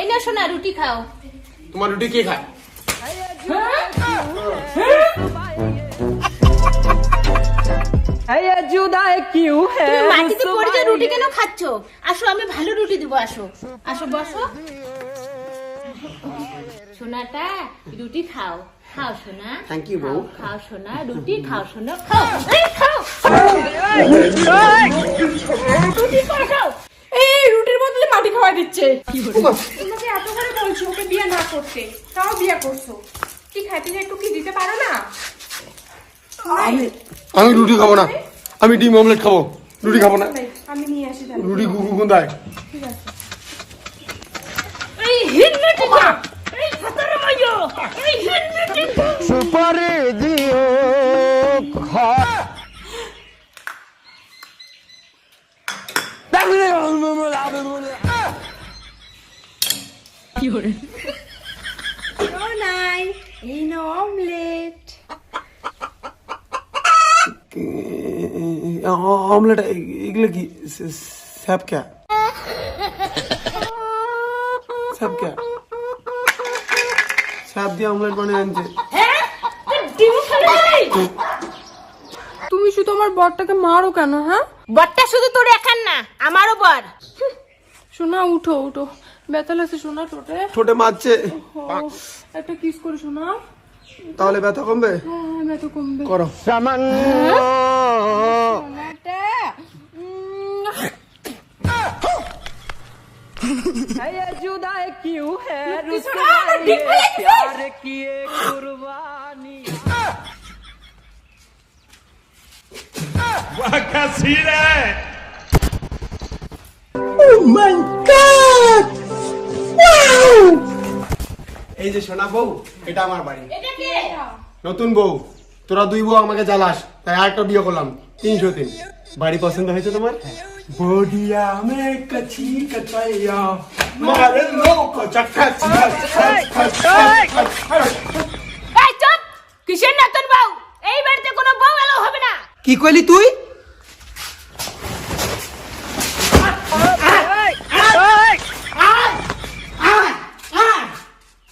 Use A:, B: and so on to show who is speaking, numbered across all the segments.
A: এই না শোনা রুটি খাও।
B: তোমার রুটি কে খায়?
A: তুমি মাটিতে পড়ে যে রুটি কেন খাচ্ছ? আসো আমি ভালো রুটি দেবো, আসো আসো বসো। সোনাটা রুটি খাও, খাও সোনা।
B: থ্যাংক ইউ বউ।
A: খাও সোনা, রুটি খাও সোনা, খাও এই খাও রুটি খাও।
C: এই রুটির বদলে মাটি খাওয়া দিচ্ছে। তোমাকে এত করে বলছি ওকে বিয়ে না করতে, তাও বিয়ে করছো। কি খাইতে একটু কি দিতে পারো না?
B: আমি রুটি খাবো না, আমি ডিম অমলেট খাবো, রুটি খাবো না।
C: আমি নিয়ে আসি তাহলে।
B: রুটি কোথায়?
C: ঠিক আছে।
A: এই হিন্নটি না, এই ফাতার মাইয়ো, এই হিন্নটি
D: সুপারি দিও
C: নাই এই নো অমলেট।
B: অমলেট এগুলো কি স্যাপ ক্যা? স্যাপ ক্যা? স্যাপ দিয়ে অমলেট বানিয়ে আনছে।
A: হ্যাঁ তুই ডিম খাবি?
C: তুমি শুধু আমার বরটাকে মারো কেন? হ্যাঁ
A: বরটা শুধু তোর একার না, আমারও বর।
C: শোনা উঠো উঠো, ব্যথা লাগছে শোনা ঠোঁটে।
B: ঠোঁটে মারছে,
C: একটা কিস করে শোনা।
B: তাহলে ব্যথা কমবে?
C: হ্যাঁ ব্যথা কমবে।
B: করো।
D: সামান্য जुदाई क्यों है रुसवाई प्यार किए कुर्बानी
E: Vaca Sira!
B: এই যে সোনা বউ, এটা আমার বাড়ি।
A: এটা কে?
B: নতুন বউ, তোরা দুই বউ আমাকে জ্বালাস, তাই আরেকটা বিয়ে করলাম। 303। বাড়ি পছন্দ হয়েছে তোমার? বডিয়া মে কচি কচাইয়া মারে লোক চক্কা।
A: এই চুপ! কিসের নতুন বউ? এই বাড়িতে কোনো বউ এলো হবে না।
B: কি কইলি তুই?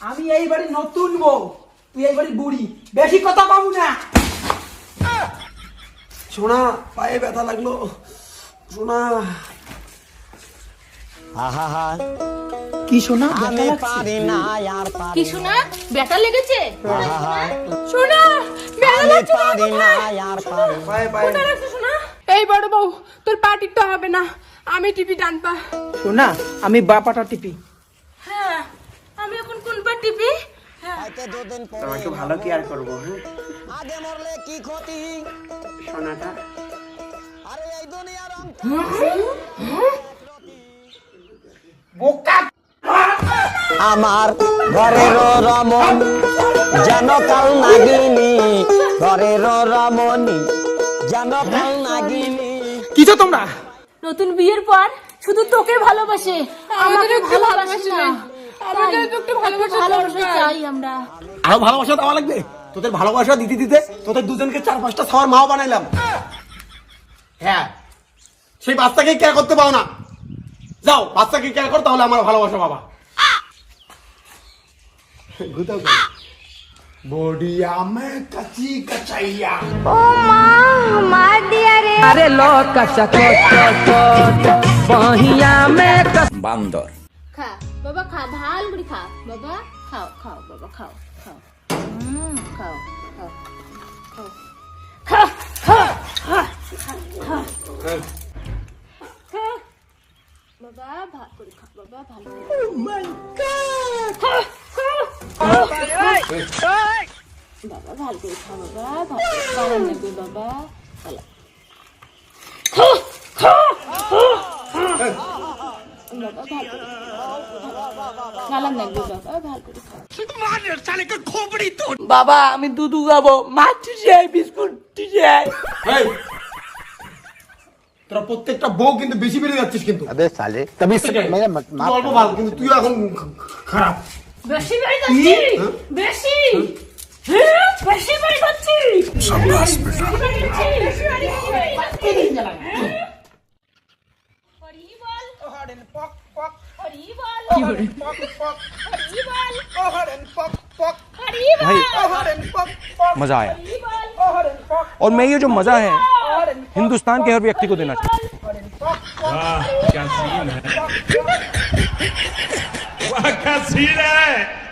F: আমি এই বাড়ি নতুন বউ, তুই এই বাড়ি বুড়ি, বেশি কথা পাবো না।
B: সোনা পায়ে ব্যথা লাগলো, সোনা।
D: आहा
F: কি শোনা?
D: আমি পারি না আর পারি
A: কি শোনা? ব্যথা লেগেছে?
C: শোনা
D: আমি পারি না আর পারি
B: পায়ে পায়ে
C: শোনা। এই বড় বউ তোর পা টিপতে হবে না, আমি টিপি ডান পা।
F: শোনা আমি বাপাটা টিপি।
A: হ্যাঁ আমি এখন কোন পা টিপি?
D: হয়তো দুদিন পরে
B: তোমাকে ভালো কেয়ার করবো। হ্যাঁ
D: আগে মরলে কি ক্ষতি
B: সোনাটা
D: আরে এই দুনিয়ার অন্ত
F: বোকা
D: আমার ঘরের রমন যেন কাল নাগিনী ঘরের রমণী যেন কাল নাগিনী
B: কিছো তোমরা?
A: নতুন বিয়ের পর শুধু তোকে ভালোবাসে, আমাকে
C: একটু
A: ভালোবাসে না।
C: আমাদের একটু ভালোবাসা
A: ভালোবাসা
C: দরকার।
A: চাই আমরা।
B: আরো ভালোবাসা দেওয়া লাগবে? তোদের ভালোবাসা দিতে দিতে তোদের দুজনকে 4-5টা খাওয়ার মাও বানাইলাম। হ্যাঁ, সেই বাচ্চাকে কেয়ার করতে পাও না। যাও বাচ্চাকে কেয়ার কর, তাহলে আমার ভালোবাসা বাবা। বডিয়া মে কচি কচাইয়া
F: আরে লো কচা বহিয়া মে
E: Bandor.
A: খা বাবা, খা ভালো করে খা বাবা, খাও খাও বাবা, খাও খাও খাও খাও খাও খা খা খা খা বাবা, ভালো করে খা বাবা, ভালো করে। বাবা ভালো করে খা বাবা, ভালো লাগবে বাবা, ভালো। বাবা ভালো করে গালাম লাগবে বাবা, ভালো করে খা।
F: বাবা আমি দুধু খাবো, মাছ চাই, বিস্কুট চাই।
B: এই, তোরা প্রত্যেকটা বউ কিন্তু বেশি বেড়ে যাচ্ছিস কিন্তু।
D: अबे साले तभी से मैं मत
B: তুই অল্প ভালো, কিন্তু তুই এখন খারাপ।
A: বেশি বেড়ে যাচ্ছি, বেশি বেশি বেড়ে যাচ্ছি। বল
B: ও হরেন পক পক
A: হরি বল
B: ও হরেন পক পক
A: হরি বল
B: ও হরেন পক পক
A: হরি
G: भाई
B: ও হরেন পক পক
G: मजा आया
A: বল
B: ও হরেন পক
G: और मैं ये जो मजा है
B: হরেন
G: हिंदुस्तान के हर व्यक्ति को देना चाहता
B: হরেন পক পক
E: वाह क्या सीन है वाह क्या सीन है